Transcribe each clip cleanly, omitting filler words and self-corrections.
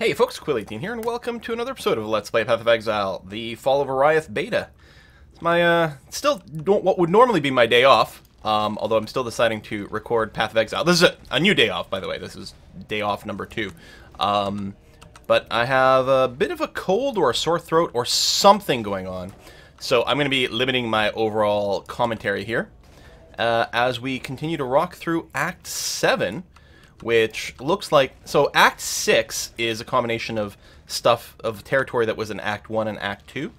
Hey folks, Quill18 here, and welcome to another episode of Let's Play Path of Exile, the Fall of Oriath beta. It's my, still what would normally be my day off, although I'm still deciding to record Path of Exile. This is a new day off, by the way. This is day off number 2. But I have a bit of a cold or a sore throat or something going on, so I'm going to be limiting my overall commentary here as we continue to rock through Act 7, which looks like... So Act 6 is a combination of stuff, of territory that was in Act 1 and Act 2.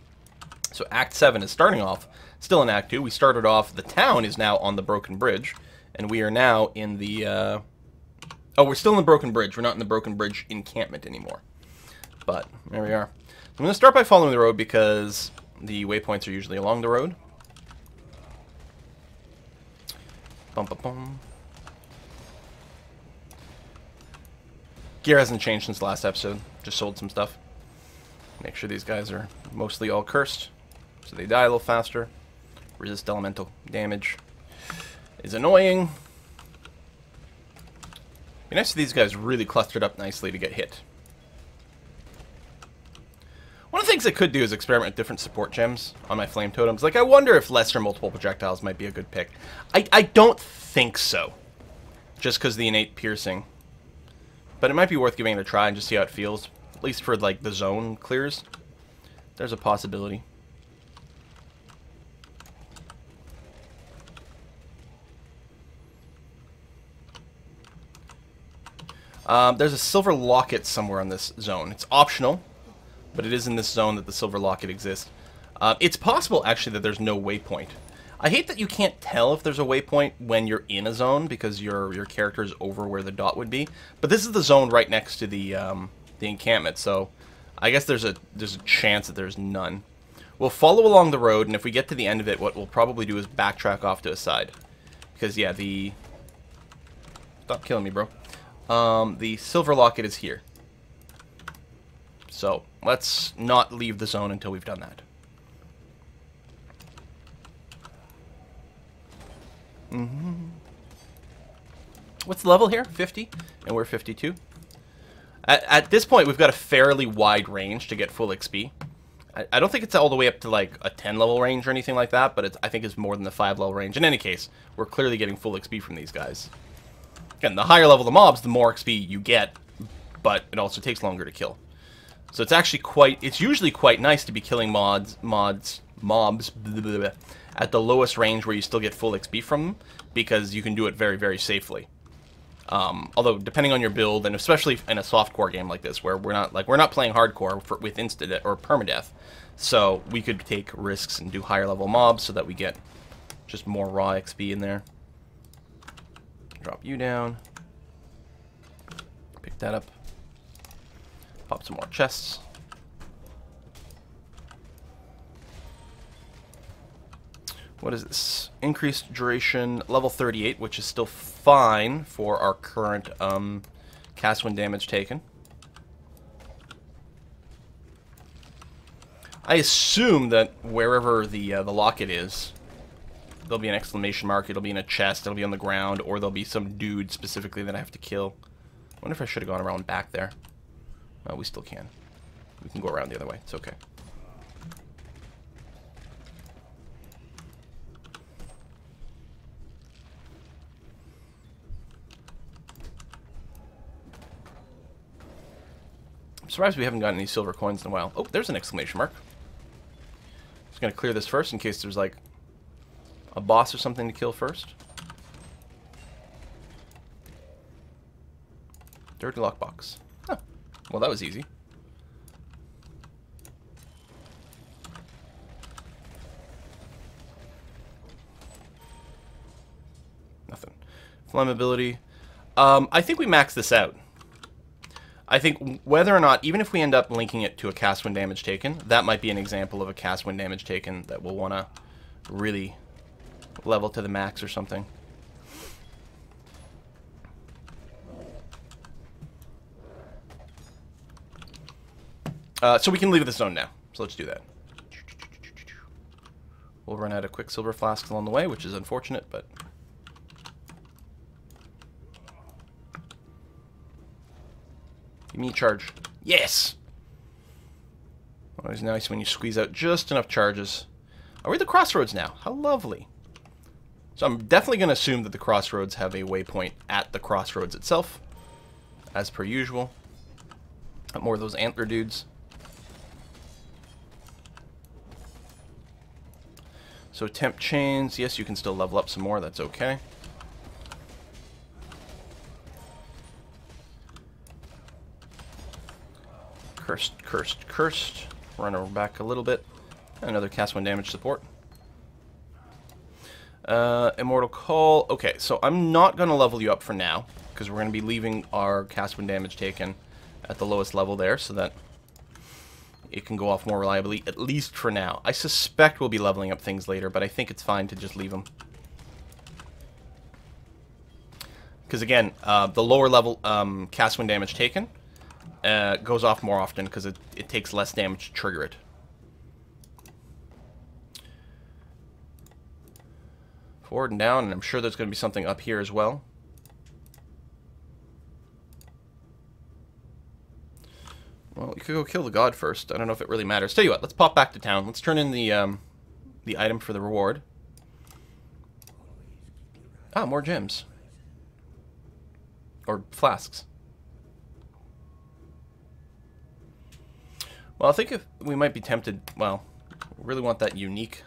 So Act 7 is starting off still in Act 2. We started off, the town is now on the Broken Bridge, and we are now in the... Oh, we're still in the Broken Bridge. We're not in the Broken Bridge encampment anymore. But, there we are. I'm going to start by following the road because the waypoints are usually along the road. Bum, bum, bum. Gear hasn't changed since the last episode. Just sold some stuff. Make sure these guys are mostly all cursed, so they die a little faster. Resist elemental damage is annoying. Be nice if these guys really clustered up nicely to get hit. One of the things I could do is experiment with different support gems on my flame totems. Like, I wonder if lesser multiple projectiles might be a good pick. I don't think so, just because the innate piercing. But it might be worth giving it a try and just see how it feels. At least for, like, the zone clears. There's a possibility. There's a silver locket somewhere on this zone. It's optional, but it is in this zone that the silver locket exists. It's possible, actually, that there's no waypoint. I hate that you can't tell if there's a waypoint when you're in a zone because your character is over where the dot would be. But this is the zone right next to the encampment, so I guess there's a chance that there's none. We'll follow along the road, and if we get to the end of it, what we'll probably do is backtrack off to a side. Because, yeah, the... Stop killing me, bro. The silver locket is here. So, let's not leave the zone until we've done that. What's the level here? 50? And we're 52. At this point, we've got a fairly wide range to get full XP. I don't think it's all the way up to like a 10 level range or anything like that, but I think it's more than the 5 level range. In any case, we're clearly getting full XP from these guys. Again, the higher level the mobs, the more XP you get, but it also takes longer to kill. So it's actually it's usually quite nice to be killing mobs at the lowest range where you still get full XP from them, because you can do it very, very safely. Although, depending on your build, and especially in a softcore game like this, where we're not playing hardcore with insta-death or permadeath, so we could take risks and do higher level mobs so that we get just more raw XP in there. Drop you down. Pick that up. Pop some more chests. What is this? Increased duration, level 38, which is still fine for our current cast when damage taken. I assume that wherever the locket is, there'll be an exclamation mark, it'll be in a chest, it'll be on the ground, or there'll be some dude specifically that I have to kill. I wonder if I should have gone around back there. No, we still can. We can go around the other way. It's okay. I'm surprised we haven't gotten any silver coins in a while. Oh, there's an exclamation mark. Just gonna clear this first in case there's like a boss or something to kill first. Dirty lockbox. Huh. Well, that was easy. Nothing. Flammability. I think we maxed this out. I think whether or not, even if we end up linking it to a cast when damage taken, that might be an example of a cast when damage taken that we'll want to really level to the max or something. So we can leave the zone now. So let's do that. We'll run out of quicksilver flasks along the way, which is unfortunate, but... Give me a charge. Yes! Always nice when you squeeze out just enough charges. Are we at the crossroads now? How lovely. So I'm definitely going to assume that the crossroads have a waypoint at the crossroads itself, as per usual. More of those antler dudes. So temp chains, yes, you can still level up some more, that's okay. Cursed, cursed, cursed. Run over back a little bit. Another cast 1 damage support. Immortal Call. Okay, so I'm not going to level you up for now, because we're going to be leaving our cast 1 damage taken at the lowest level there, so that it can go off more reliably, at least for now. I suspect we'll be leveling up things later, but I think it's fine to just leave them. Because again, the lower level cast 1 damage taken goes off more often, because it takes less damage to trigger it. Forward and down, and I'm sure there's going to be something up here as well. Well, you could go kill the god first. I don't know if it really matters. Tell you what, let's pop back to town. Let's turn in the item for the reward. Ah, more gems. Or flasks. Well, I think if we might be tempted... Well, we really want that unique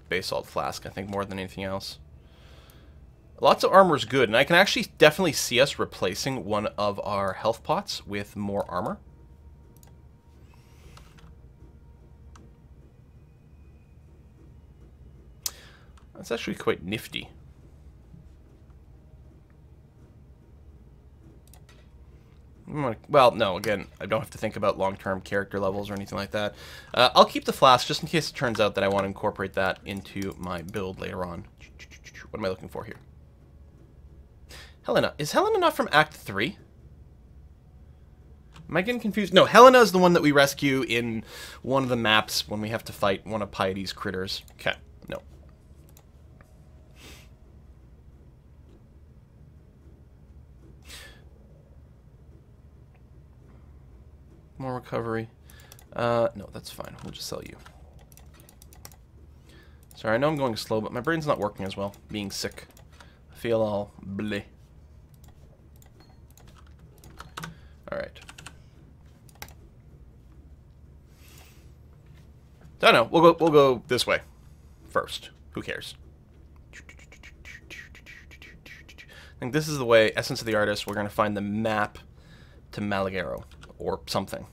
basalt flask, I think, more than anything else. Lots of armor is good, and I can actually definitely see us replacing one of our health pots with more armor. That's actually quite nifty. Well, no, again, I don't have to think about long-term character levels or anything like that. I'll keep the flask just in case it turns out that I want to incorporate that into my build later on. What am I looking for here? Helena. Is Helena not from Act 3? Am I getting confused? No, Helena is the one that we rescue in one of the maps when we have to fight one of Piety's critters. Okay, no. More recovery. No, that's fine. We'll just sell you. Sorry, I know I'm going slow, but my brain's not working as well. Being sick. I feel all bleh. Alright. I don't know. We'll go this way first. Who cares? I think this is the way, Essence of the Artist, we're going to find the map to Malagaro. Or something.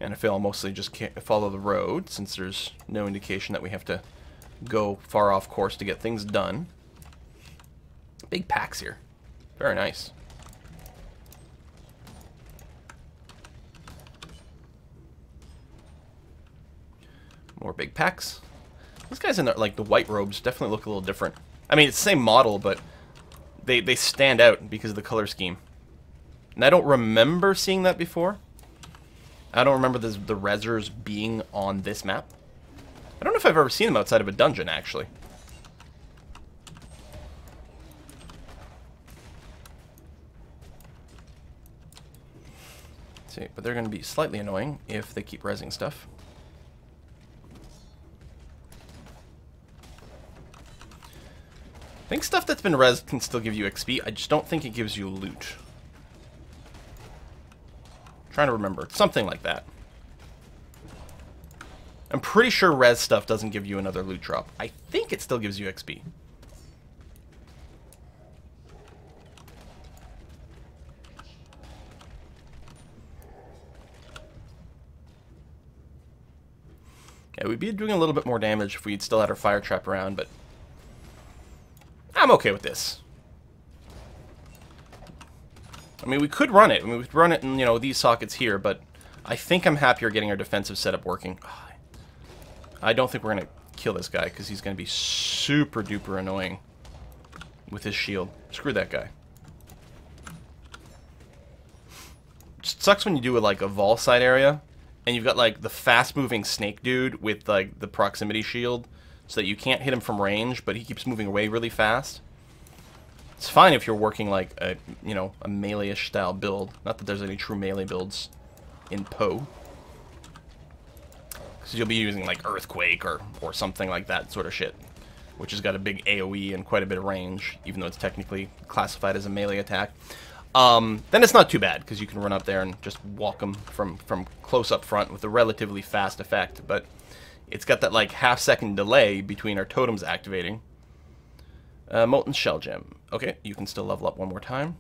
And I feel I'll mostly just follow the road, since there's no indication that we have to go far off course to get things done. Big packs here. Very nice. More big packs. These guys in the, like the white robes definitely look a little different. I mean, it's the same model, but they stand out because of the color scheme. And I don't remember seeing that before. I don't remember the Rezzers being on this map. I don't know if I've ever seen them outside of a dungeon, actually. Let's see, but they're going to be slightly annoying if they keep rezzing stuff. I think stuff that's been rezzed can still give you XP. I just don't think it gives you loot. I'm trying to remember. Something like that. I'm pretty sure res stuff doesn't give you another loot drop. I think it still gives you XP. Yeah, we'd be doing a little bit more damage if we'd still had our fire trap around, but I'm okay with this. I mean, we could run it. I mean, we could run it in, you know, these sockets here, but I think I'm happier getting our defensive setup working. I don't think we're going to kill this guy, because he's going to be super duper annoying with his shield. Screw that guy. It just sucks when you do it like a Vol side area, and you've got like the fast moving snake dude with like the proximity shield, so that you can't hit him from range, but he keeps moving away really fast. It's fine if you're working like a, you know, a melee-ish style build. Not that there's any true melee builds in Poe. Because you'll be using like Earthquake or something like that sort of shit. Which has got a big AoE and quite a bit of range, even though it's technically classified as a melee attack. Then it's not too bad, because you can run up there and just walk them from close up front with a relatively fast effect. But it's got that like half-second delay between our totems activating. Molten Shell Gem. Okay, you can still level up one more time.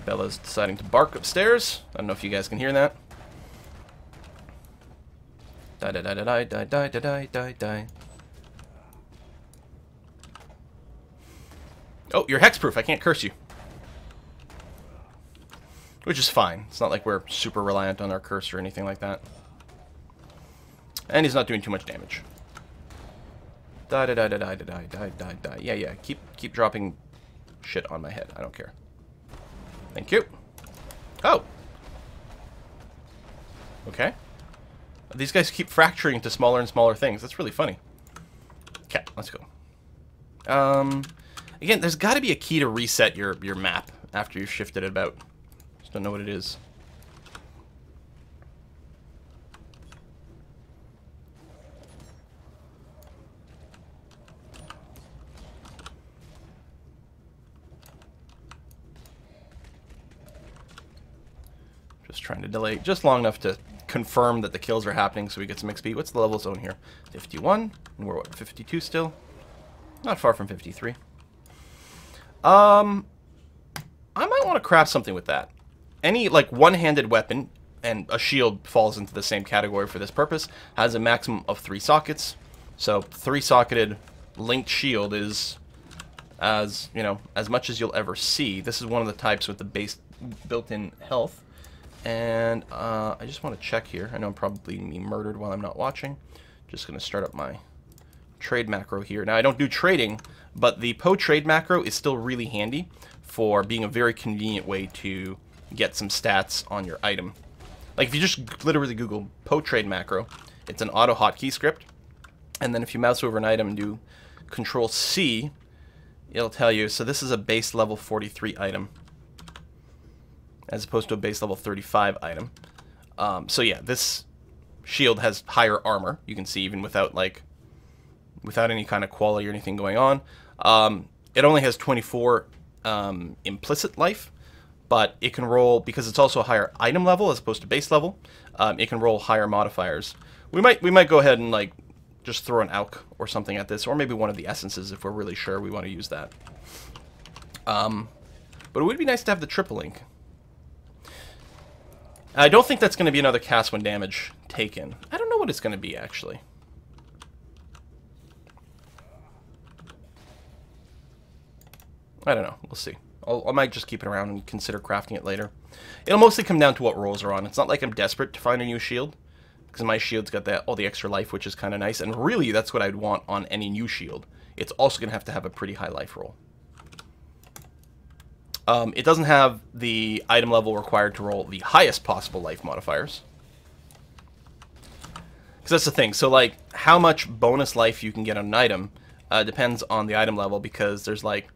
Bella's deciding to bark upstairs. I don't know if you guys can hear that. Die, die, die, die, die, die, die, die, die, die. Oh, you're hexproof. I can't curse you. Which is fine. It's not like we're super reliant on our curse or anything like that. And he's not doing too much damage. Die, die, die, die, die, die, die, die, die. Yeah, yeah. Keep dropping shit on my head. I don't care. Thank you. Oh. Okay. These guys keep fracturing into smaller and smaller things. That's really funny. Okay, let's go. Again, there's got to be a key to reset your map after you've shifted it about. Just don't know what it is. Just trying to delay just long enough to confirm that the kills are happening so we get some XP. What's the level zone here? 51. And we're what, 52 still? Not far from 53. I might want to craft something with that. Any, like, one-handed weapon, and a shield falls into the same category for this purpose, has a maximum of 3 sockets. So, 3-socketed linked shield is, as, you know, as much as you'll ever see. This is one of the types with the base built-in health. And, I just want to check here. I know I'm probably going to be murdered while I'm not watching. Just going to start up my trade macro here. Now, I don't do trading, but the Poe trade macro is still really handy for being a very convenient way to get some stats on your item. Like, if you just literally Google Poe trade macro, it's an auto hotkey script, and then if you mouse over an item and do Control-C, it'll tell you, so this is a base level 43 item, as opposed to a base level 35 item. So yeah, this shield has higher armor, you can see, even without, like, without any kind of quality or anything going on. It only has 24 implicit life, but it can roll, because it's also a higher item level as opposed to base level, it can roll higher modifiers. We might go ahead and like just throw an alch or something at this, or maybe one of the essences if we're really sure we want to use that. But it would be nice to have the triple link. I don't think that's going to be another cast when damage taken. I don't know what it's going to be, actually. I don't know. We'll see. I might just keep it around and consider crafting it later. It'll mostly come down to what rolls are on. It's not like I'm desperate to find a new shield, because my shield's got all the extra life, which is kind of nice. And really, that's what I'd want on any new shield. It's also going to have a pretty high life roll. It doesn't have the item level required to roll the highest possible life modifiers. Because that's the thing. So, like, how much bonus life you can get on an item depends on the item level, because there's, like,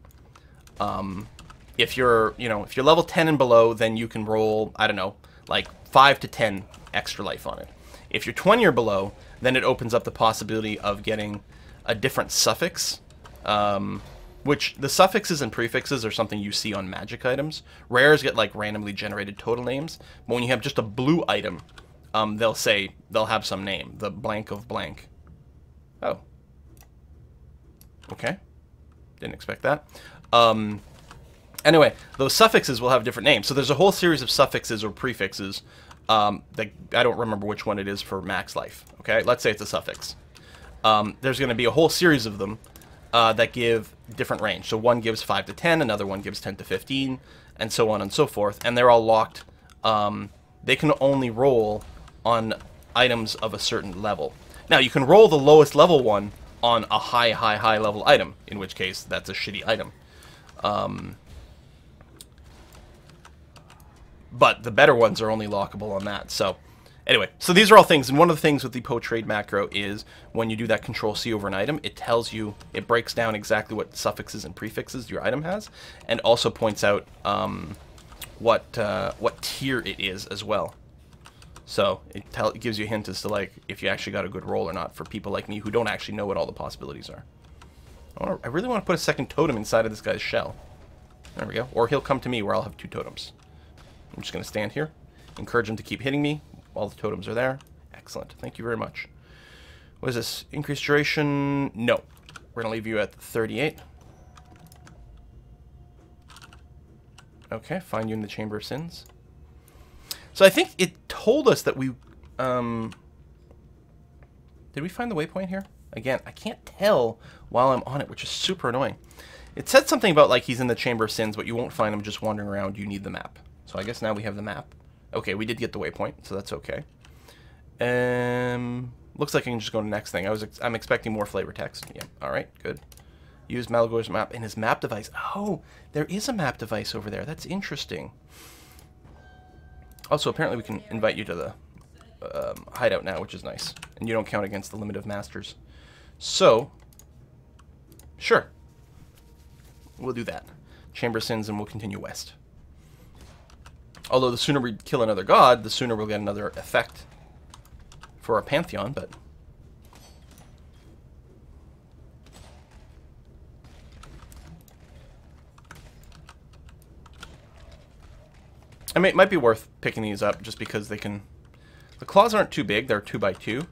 if you're level 10 and below, then you can roll, I don't know, like 5 to 10 extra life on it. If you're 20 or below, then it opens up the possibility of getting a different suffix, which the suffixes and prefixes are something you see on magic items. Rares get like randomly generated total names, but when you have just a blue item, they'll have some name, the blank of blank. Oh. Okay. Didn't expect that. Anyway, those suffixes will have different names. So there's a whole series of suffixes or prefixes that I don't remember which one it is for max life. Okay, let's say it's a suffix. There's going to be a whole series of them that give different range. So one gives 5 to 10, another one gives 10 to 15, and so on and so forth. And they're all locked. They can only roll on items of a certain level. Now, you can roll the lowest level one on a high level item, in which case that's a shitty item. But the better ones are only lockable on that. So Anyway, so these are all things, and one of the things with the post-trade macro is when you do that Control-C over an item, it tells you, it breaks down exactly what suffixes and prefixes your item has, and also points out what tier it is as well. So it gives you a hint as to like if you actually got a good roll or not for people like me who don't actually know what all the possibilities are. I really want to put a second totem inside of this guy's shell. There we go. Or he'll come to me where I'll have 2 totems. I'm just going to stand here, encourage him to keep hitting me while the totems are there. Excellent. Thank you very much. What is this? Increased duration? No. We're going to leave you at 38. Okay, find you in the Chamber of Sins. So I think it told us that we... did we find the waypoint here? Again, I can't tell while I'm on it, which is super annoying. It said something about like he's in the Chamber of Sins, but you won't find him just wandering around. You need the map. So I guess now we have the map. Okay, we did get the waypoint, so that's okay. Looks like I can just go to the next thing. I'm expecting more flavor text. Yeah, all right, good. Use Malagor's map in his map device. Oh, there is a map device over there. That's interesting. Also, apparently we can invite you to the hideout now, which is nice. And you don't count against the limit of masters. So, sure. We'll do that. Chamber of Sins, and we'll continue west. Although the sooner we kill another god, the sooner we'll get another effect for our Pantheon, but... I mean, it might be worth picking these up just because they can... The claws aren't too big, they're 2x2.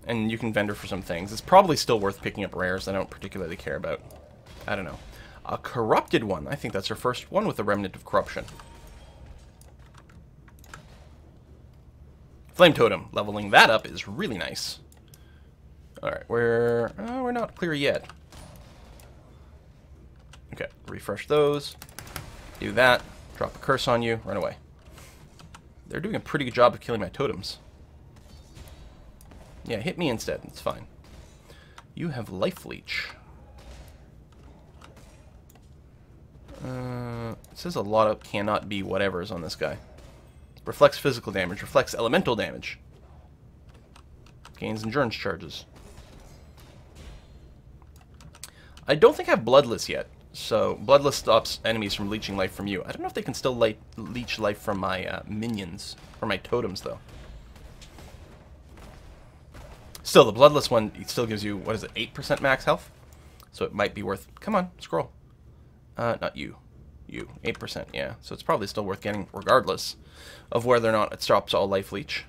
And you can vendor for some things. It's probably still worth picking up rares I don't particularly care about. I don't know. A corrupted one. I think that's our first one with a remnant of corruption. Flame Totem. Leveling that up is really nice. Alright, we're not clear yet. Okay, refresh those. Do that. Drop a curse on you. Run away. They're doing a pretty good job of killing my totems. Yeah, hit me instead. It's fine. You have Life Leech. It says a lot of cannot be whatevers on this guy. Reflects physical damage. Reflects elemental damage. Gains endurance charges. I don't think I have Bloodless yet. So, Bloodless stops enemies from leeching life from you. I don't know if they can still leech life from my minions. Or my totems, though. Still, the Bloodless one, it still gives you, what is it, 8% max health? So it might be worth... Come on, scroll. Not you. You. 8%, yeah. So it's probably still worth getting, regardless of whether or not it stops all Life Leech.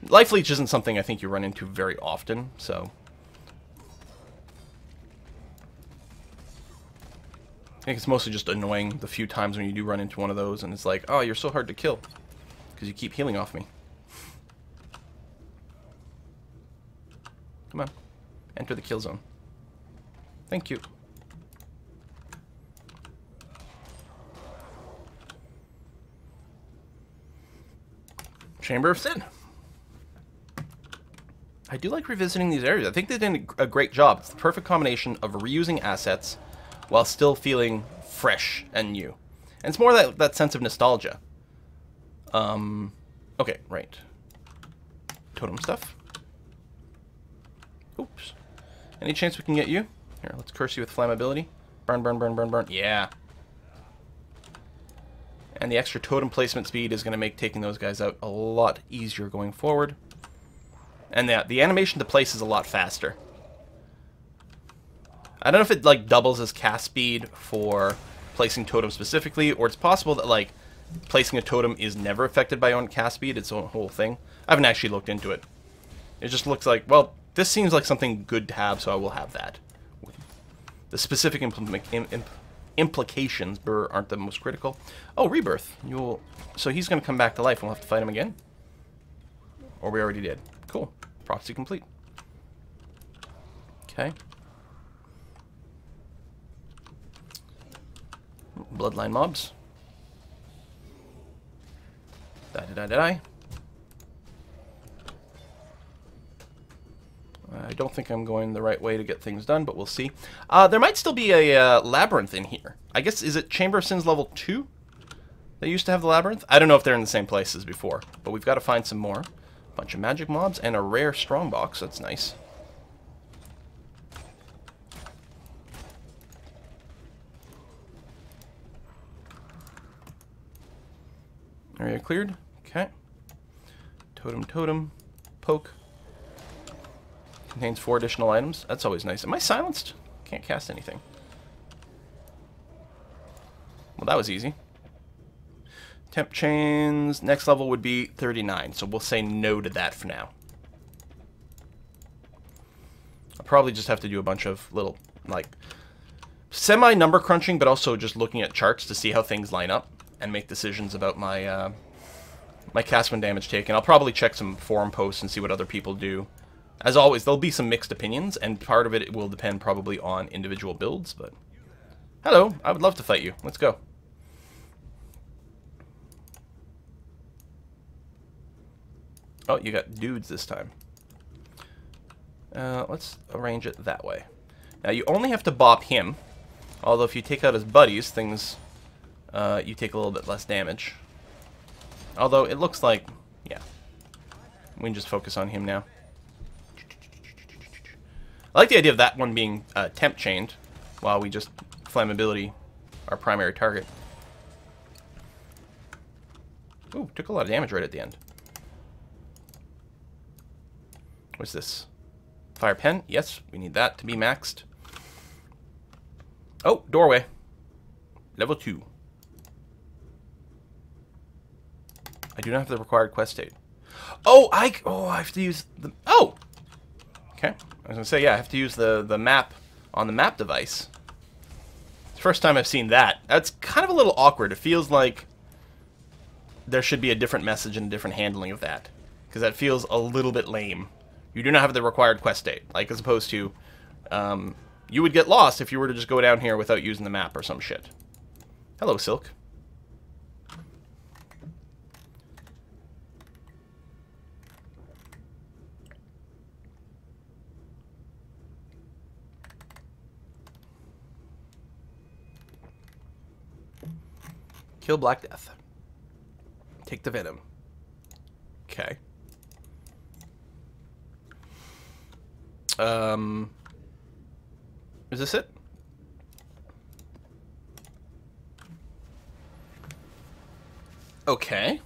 Life Leech isn't something I think you run into very often, so... I think it's mostly just annoying the few times when you do run into one of those, and it's like, oh, you're so hard to kill. Because you keep healing off me. Come on. Enter the kill zone. Thank you. Chamber of Sin. I do like revisiting these areas. I think they did a great job. It's the perfect combination of reusing assets while still feeling fresh and new. And it's more that sense of nostalgia. Okay, right. Totem stuff. Oops. Any chance we can get you? Here, let's curse you with flammability. Burn, burn, burn, burn, burn. Yeah. And the extra totem placement speed is going to make taking those guys out a lot easier going forward. And the animation to place is a lot faster. I don't know if it like doubles as cast speed for placing totem specifically, or it's possible that like placing a totem is never affected by own cast speed. It's a whole thing. I haven't actually looked into it. It just looks like, well, this seems like something good to have, so I will have that. The specific implications aren't the most critical. Oh, Rebirth. So he's going to come back to life and we'll have to fight him again? Or we already did. Cool. Prophecy complete. Okay. Bloodline mobs. Die. I don't think I'm going the right way to get things done, but we'll see. There might still be a labyrinth in here. I guess, is it Chamber of Sins level 2? They used to have the labyrinth? I don't know if they're in the same place as before, but we've got to find some more. Bunch of magic mobs and a rare strongbox. That's nice. Area cleared. Okay. Totem, totem. Poke. Contains 4 additional items. That's always nice. Am I silenced? Can't cast anything. Well, that was easy. Temp chains. Next level would be 39, so we'll say no to that for now. I'll probably just have to do a bunch of little, like, semi-number crunching, but also just looking at charts to see how things line up and make decisions about my my cast when damage taken. I'll probably check some forum posts and see what other people do. As always, there'll be some mixed opinions, and part of it will depend probably on individual builds, but... Hello, I would love to fight you. Let's go. Oh, you got dudes this time. Let's arrange it that way. Now, you only have to bop him, although if you take out his buddies, things... you take a little bit less damage. Although, it looks like... Yeah. We can just focus on him now. I like the idea of that one being temp chained, while we just flammability our primary target. Ooh, took a lot of damage right at the end. What's this? Fire pen? Yes, we need that to be maxed. Oh, doorway. Level 2. I do not have the required quest state. Oh, I have to use the... Oh! Okay. I was going to say, yeah, I have to use the map on the map device. It's the first time I've seen that. That's kind of a little awkward. It feels like there should be a different message and a different handling of that. Because that feels a little bit lame. You do not have the required quest state. Like, as opposed to... you would get lost if you were to just go down here without using the map or some shit. Hello, Silk. Kill Black Death. Take the venom. Okay. Is this it? Okay.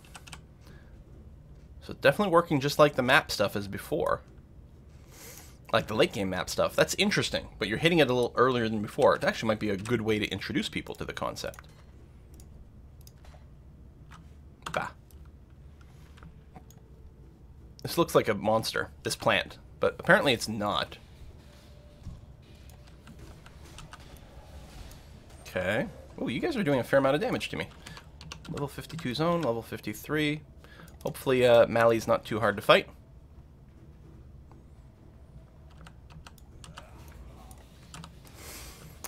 So it's definitely working just like the map stuff as before. Like the late game map stuff. That's interesting, but you're hitting it a little earlier than before. It actually might be a good way to introduce people to the concept. Bah. This looks like a monster, this plant, but apparently it's not. Okay. Oh, you guys are doing a fair amount of damage to me. Level 52 zone, level 53. Hopefully Mally's not too hard to fight.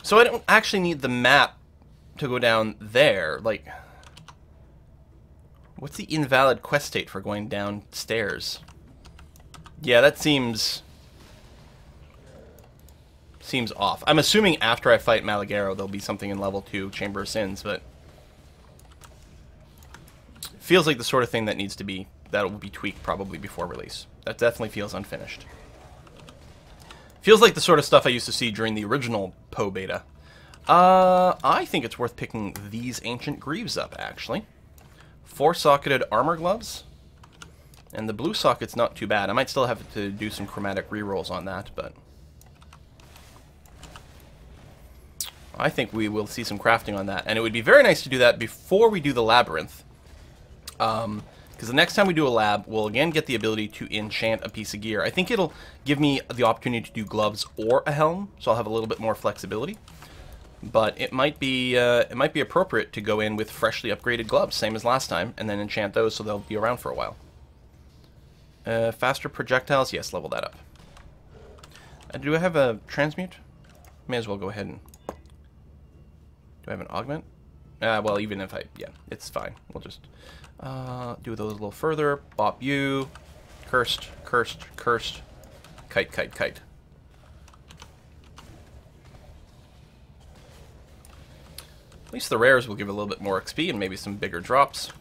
So I don't actually need the map to go down there. Like, what's the invalid quest state for going downstairs? Yeah, that seems off. I'm assuming after I fight Malagaro, there'll be something in level 2, Chamber of Sins, but feels like the sort of thing that needs to be, that will be tweaked probably before release. That definitely feels unfinished. Feels like the sort of stuff I used to see during the original Poe beta. I think it's worth picking these Ancient Greaves up, actually. 4-socketed armor gloves. And the blue socket's not too bad. I might still have to do some chromatic rerolls on that, but I think we will see some crafting on that. And it would be very nice to do that before we do the labyrinth. Because the next time we do a lab, we'll again get the ability to enchant a piece of gear. I think it'll give me the opportunity to do gloves or a helm, so I'll have a little bit more flexibility. But it might be appropriate to go in with freshly upgraded gloves, same as last time, and then enchant those so they'll be around for a while. Faster projectiles, yes, level that up. Do I have a transmute? May as well go ahead and... Do I have an augment? Well, even if I... Yeah, it's fine. We'll just do those a little further. Bop you. Cursed, cursed, cursed. Kite, kite, kite. At least the rares will give a little bit more XP and maybe some bigger drops.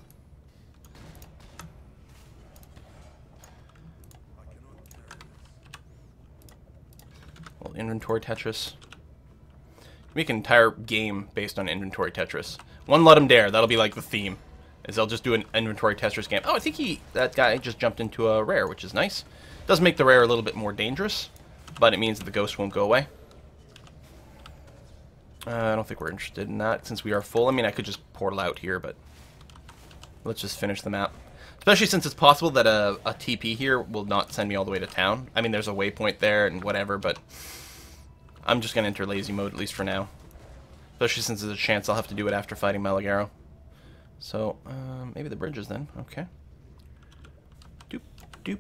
Little inventory Tetris. Make an entire game based on inventory Tetris. One Let 'em Dare. That'll be like the theme. Is they'll just do an inventory Tetris game. Oh, I think that guy just jumped into a rare, which is nice. Does make the rare a little bit more dangerous, but it means that the ghost won't go away. I don't think we're interested in that since we are full. I mean, I could just portal out here, but let's just finish the map. Especially since it's possible that a TP here will not send me all the way to town. I mean, there's a waypoint there and whatever, but I'm just going to enter lazy mode, at least for now. Especially since there's a chance I'll have to do it after fighting Malagaro. So, maybe the bridges then. Okay. Doop, doop.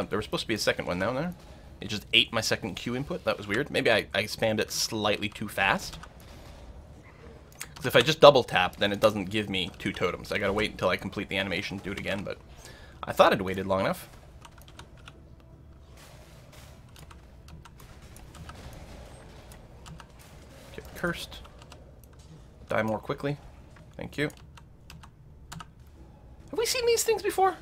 There was supposed to be a second one down there. It just ate my second Q input. That was weird. Maybe I spammed it slightly too fast. Because if I just double tap, then it doesn't give me 2 totems. I gotta wait until I complete the animation to do it again, but I thought I'd waited long enough. Get cursed. Die more quickly. Thank you. Have we seen these things before?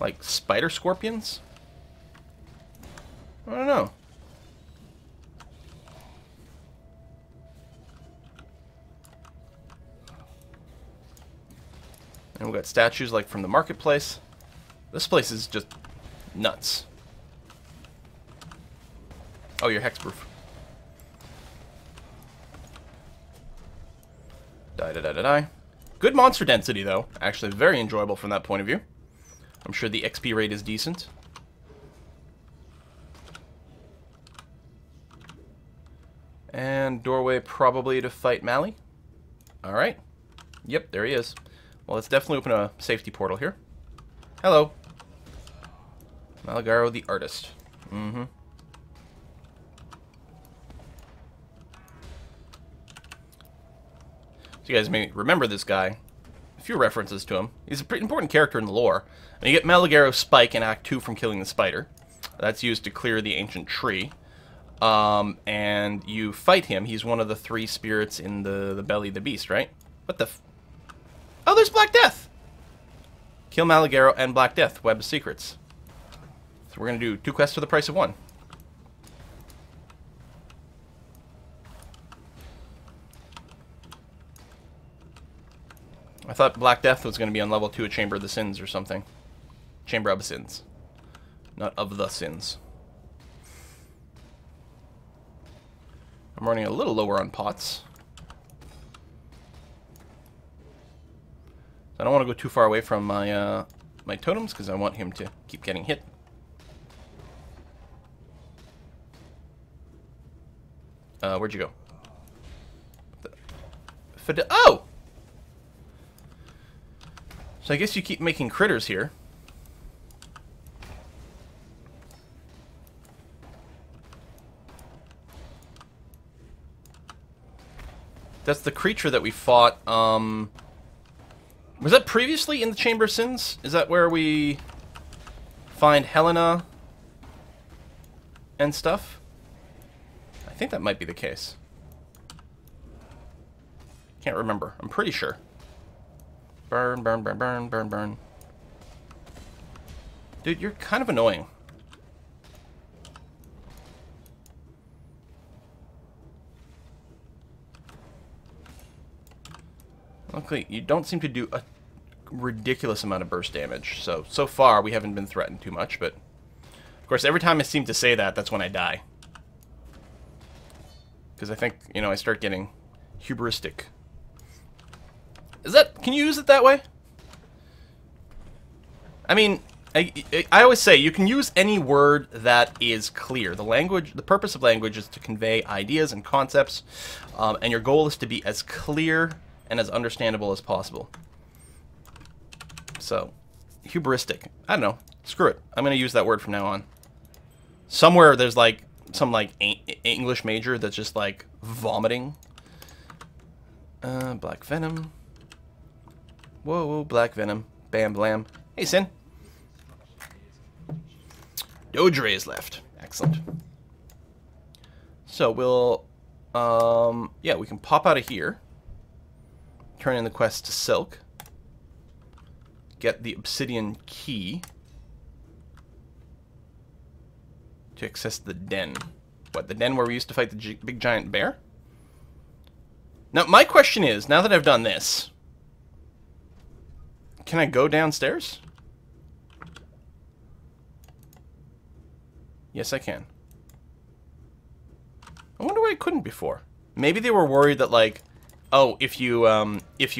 Like spider scorpions? I don't know. And we've got statues like from the marketplace. This place is just nuts. Oh, you're hexproof. Die. Good monster density, though. Actually, very enjoyable from that point of view. I'm sure the XP rate is decent. And doorway probably to fight Mally. Alright. Yep, there he is. Well, let's definitely open a safety portal here. Hello. Malagaro the artist. Mm-hmm. So you guys may remember this guy. A few references to him. He's a pretty important character in the lore. And you get Malagaro's spike in Act 2 from killing the spider. That's used to clear the ancient tree. And you fight him. He's one of the 3 spirits in the belly of the beast, right? What the Oh, there's Black Death! Kill Malagaro and Black Death. Web of Secrets. So we're going to do 2 quests for the price of 1. I thought Black Death was going to be on level 2 of Chamber of the Sins or something. Chamber of the Sins. Not of the Sins. I'm running a little lower on pots. I don't want to go too far away from my my totems because I want him to keep getting hit. Where'd you go? Oh! So I guess you keep making critters here. That's the creature that we fought. Was that previously in the Chamber of Sins? Is that where we find Helena and stuff? I think that might be the case. Can't remember. I'm pretty sure. Burn, burn, burn, burn, burn, burn. Dude, you're kind of annoying. Luckily, you don't seem to do a ridiculous amount of burst damage. So far, we haven't been threatened too much, but... Of course, every time I seem to say that, that's when I die. Because I think, you know, I start getting hubristic. Is that... Can you use it that way? I mean, I always say, you can use any word that is clear. The purpose of language is to convey ideas and concepts, and your goal is to be as clear and as understandable as possible. So, hubristic. I don't know. Screw it. I'm going to use that word from now on. Somewhere there's like some like English major that's just like vomiting. Black Venom. Whoa, Black Venom. Bam, blam. Hey, Sin. Dodre is left. Excellent. So we'll, yeah, we can pop out of here. Turn in the quest to Silk. Get the obsidian key. to access the den. What, the den where we used to fight the big giant bear? Now, my question is, now that I've done this, can I go downstairs? Yes, I can. I wonder why I couldn't before. Maybe they were worried that, like, oh, if you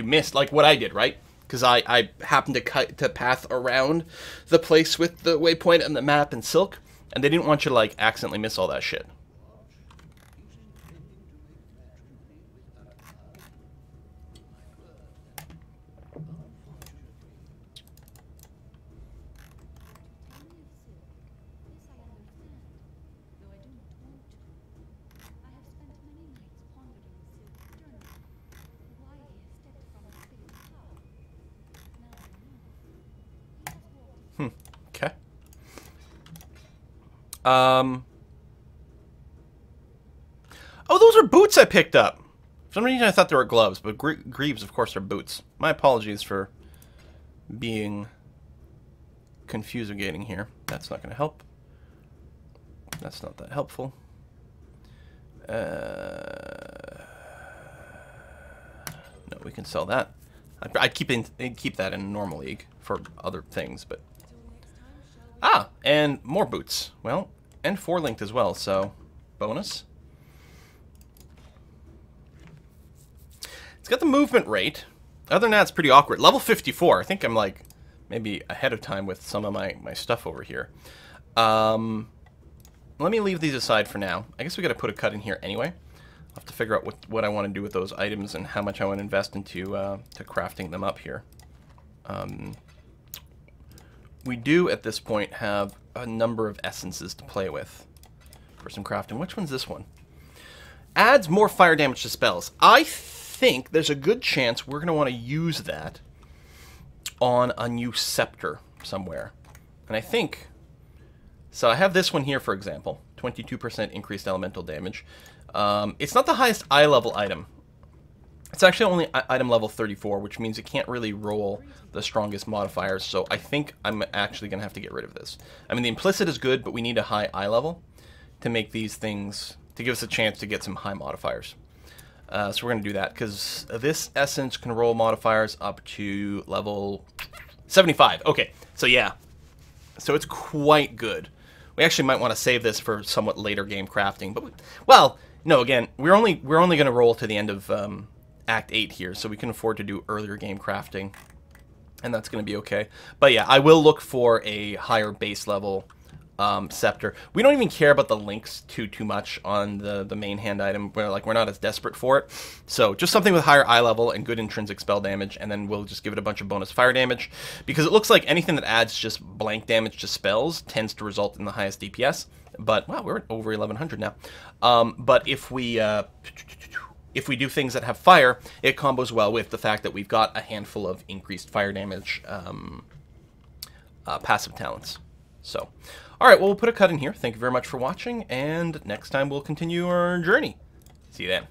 missed, like what I did, right? Because I happened to cut the path around the place with the waypoint and the map and silk, and they didn't want you to, like, accidentally miss all that shit. Okay. Oh, those are boots I picked up. For some reason I thought they were gloves, but greaves, of course, are boots. My apologies for being confusating here. That's not going to help. That's not that helpful. No, we can sell that. I'd keep that in a normal league for other things, but... Ah, and more boots. Well, and 4 linked as well, so bonus. It's got the movement rate. Other than that, it's pretty awkward. Level 54. I think I'm, like, maybe ahead of time with some of my stuff over here. Let me leave these aside for now. I guess we got to put a cut in here anyway. I'll have to figure out what I want to do with those items and how much I want to invest into to crafting them up here. We do, at this point, have a number of essences to play with for some crafting. Which one's this one? Adds more fire damage to spells. I think there's a good chance we're going to want to use that on a new scepter somewhere. And I think... So I have this one here, for example. 22% increased elemental damage. It's not the highest eye level item. It's actually only item level 34, which means it can't really roll the strongest modifiers, so I think I'm actually going to have to get rid of this. I mean, the implicit is good, but we need a high eye level to make these things, to give us a chance to get some high modifiers. So we're going to do that, because this essence can roll modifiers up to level 75. Okay, so yeah. So it's quite good. We actually might want to save this for somewhat later game crafting, but, well, no, again, we're only going to roll to the end of... Act 8 here, so we can afford to do earlier game crafting, and that's going to be okay. But yeah, I will look for a higher base level scepter. We don't even care about the links too much on the main hand item. We're not as desperate for it. So just something with higher eye level and good intrinsic spell damage, and then we'll just give it a bunch of bonus fire damage, because it looks like anything that adds just blank damage to spells tends to result in the highest DPS. But wow, we're at over 1100 now. But if we do things that have fire, it combos well with the fact that we've got a handful of increased fire damage passive talents. So, alright, well, we'll put a cut in here. Thank you very much for watching, and next time we'll continue our journey. See you then.